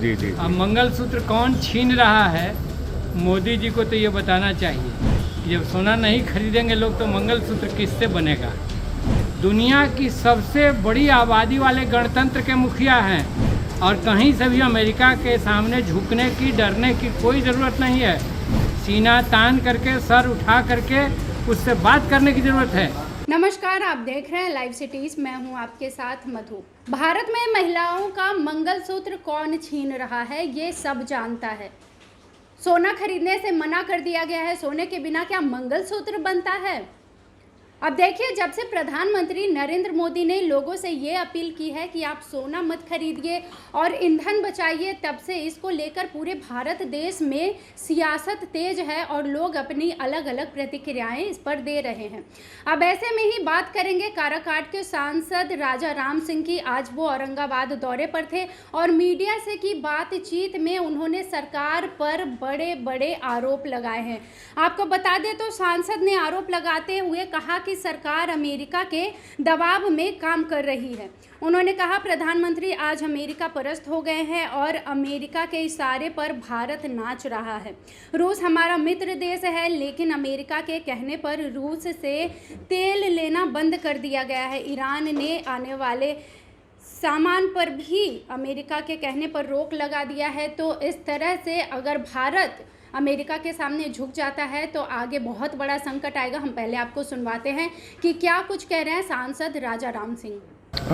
जी जी अब मंगलसूत्र कौन छीन रहा है, मोदी जी को तो ये बताना चाहिए कि जब सोना नहीं खरीदेंगे लोग तो मंगलसूत्र किससे बनेगा। दुनिया की सबसे बड़ी आबादी वाले गणतंत्र के मुखिया हैं और कहीं से भी अमेरिका के सामने झुकने की, डरने की कोई ज़रूरत नहीं है। सीना तान करके, सर उठा करके उससे बात करने की ज़रूरत है। नमस्कार, आप देख रहे हैं लाइव सिटीज़। मैं हूं आपके साथ मधु। भारत में महिलाओं का मंगलसूत्र कौन छीन रहा है, ये सब जानता है। सोना खरीदने से मना कर दिया गया है। सोने के बिना क्या मंगलसूत्र बनता है? अब देखिए, जब से प्रधानमंत्री नरेंद्र मोदी ने लोगों से ये अपील की है कि आप सोना मत खरीदिए और ईंधन बचाइए, तब से इसको लेकर पूरे भारत देश में सियासत तेज है और लोग अपनी अलग अलग प्रतिक्रियाएं इस पर दे रहे हैं। अब ऐसे में ही बात करेंगे काराकाट के सांसद राजा राम सिंह की। आज वो औरंगाबाद दौरे पर थे और मीडिया से की बातचीत में उन्होंने सरकार पर बड़े बड़े आरोप लगाए हैं। आपको बता दें तो सांसद ने आरोप लगाते हुए कहा कि सरकार अमेरिका के दबाव में काम कर रही है। उन्होंने कहा, प्रधानमंत्री आज अमेरिका परस्त हो गए हैं और अमेरिका के इशारे पर भारत नाच रहा है। रूस हमारा मित्र देश है, लेकिन अमेरिका के कहने पर रूस से तेल लेना बंद कर दिया गया है। ईरान ने आने वाले सामान पर भी अमेरिका के कहने पर रोक लगा दिया है। तो इस तरह से अगर भारत अमेरिका के सामने झुक जाता है तो आगे बहुत बड़ा संकट आएगा। हम पहले आपको सुनवाते हैं कि क्या कुछ कह रहे हैं सांसद राजा राम सिंह।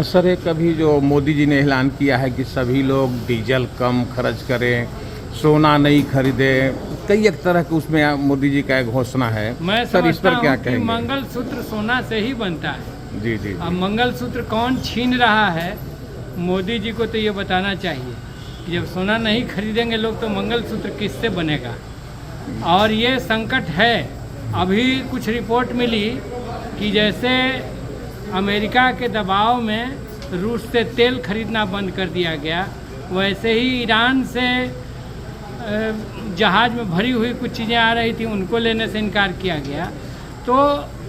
सर, एक अभी जो मोदी जी ने ऐलान किया है कि सभी लोग डीजल कम खर्च करें, सोना नहीं खरीदें, कई एक तरह के उसमें मोदी जी का एक घोषणा है। मैं सर, इस पर क्या कहेंगे? मंगलसूत्र सोना से ही बनता है। जी जी अब मंगलसूत्र कौन छीन रहा है, मोदी जी को तो ये बताना चाहिए कि जब सोना नहीं खरीदेंगे लोग तो मंगलसूत्र किससे बनेगा। और ये संकट है। अभी कुछ रिपोर्ट मिली कि जैसे अमेरिका के दबाव में रूस से तेल खरीदना बंद कर दिया गया, वैसे ही ईरान से जहाज़ में भरी हुई कुछ चीज़ें आ रही थी, उनको लेने से इनकार किया गया। तो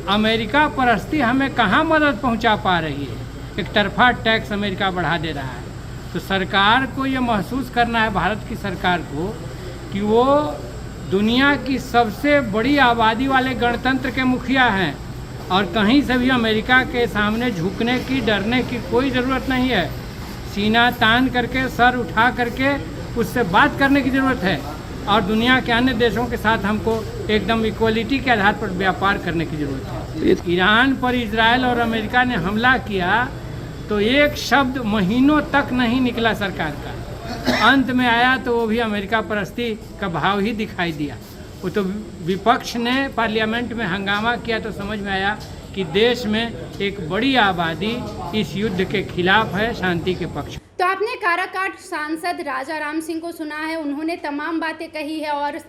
अमेरिका परस्ती हमें कहाँ मदद पहुँचा पा रही है। एक तरफा टैक्स अमेरिका बढ़ा दे रहा है। तो सरकार को ये महसूस करना है, भारत की सरकार को, कि वो दुनिया की सबसे बड़ी आबादी वाले गणतंत्र के मुखिया हैं और कहीं से भी अमेरिका के सामने झुकने की, डरने की कोई ज़रूरत नहीं है। सीना तान करके, सर उठा करके उससे बात करने की ज़रूरत है और दुनिया के अन्य देशों के साथ हमको एकदम इक्वलिटी के आधार पर व्यापार करने की ज़रूरत है। ईरान पर इजराइल और अमेरिका ने हमला किया तो एक शब्द महीनों तक नहीं निकला सरकार का। अंत में आया तो वो भी अमेरिका परस्ती का भाव ही दिखाई दिया। वो तो विपक्ष ने पार्लियामेंट में हंगामा किया तो समझ में आया कि देश में एक बड़ी आबादी इस युद्ध के खिलाफ है, शांति के पक्ष। तो आपने काराकाट सांसद राजा राम सिंह को सुना है। उन्होंने तमाम बातें कही है और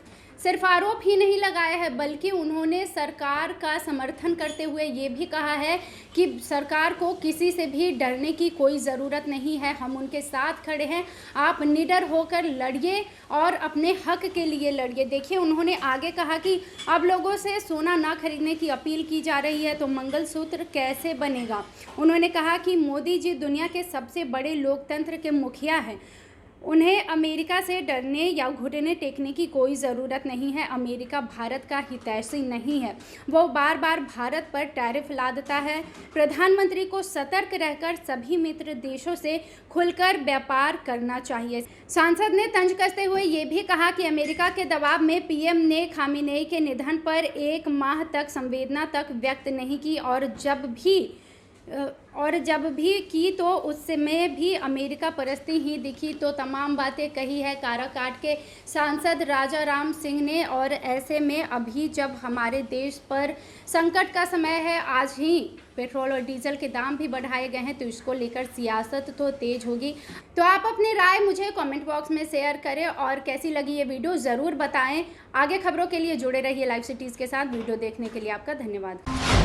सिर्फ आरोप ही नहीं लगाया है, बल्कि उन्होंने सरकार का समर्थन करते हुए ये भी कहा है कि सरकार को किसी से भी डरने की कोई ज़रूरत नहीं है। हम उनके साथ खड़े हैं, आप निडर होकर लड़िए और अपने हक के लिए लड़िए। देखिए, उन्होंने आगे कहा कि अब लोगों से सोना ना खरीदने की अपील की जा रही है तो मंगलसूत्र कैसे बनेगा। उन्होंने कहा कि मोदी जी दुनिया के सबसे बड़े लोकतंत्र के मुखिया हैं, उन्हें अमेरिका से डरने या घुटने टेकने की कोई ज़रूरत नहीं है। अमेरिका भारत का हितैषी नहीं है, वो बार बार भारत पर टैरिफ लादता है। प्रधानमंत्री को सतर्क रहकर सभी मित्र देशों से खुलकर व्यापार करना चाहिए। सांसद ने तंज कसते हुए ये भी कहा कि अमेरिका के दबाव में पीएम ने खामेनेई के निधन पर 1 माह तक संवेदना तक व्यक्त नहीं की और जब भी की तो उस समय भी अमेरिका परस्ती ही दिखी। तो तमाम बातें कही है काराकाट के सांसद राजा राम सिंह ने। और ऐसे में अभी जब हमारे देश पर संकट का समय है, आज ही पेट्रोल और डीजल के दाम भी बढ़ाए गए हैं, तो इसको लेकर सियासत तो तेज होगी। तो आप अपनी राय मुझे कमेंट बॉक्स में शेयर करें और कैसी लगी ये वीडियो ज़रूर बताएं। आगे खबरों के लिए जुड़े रहिए लाइव सिटीज़ के साथ। वीडियो देखने के लिए आपका धन्यवाद।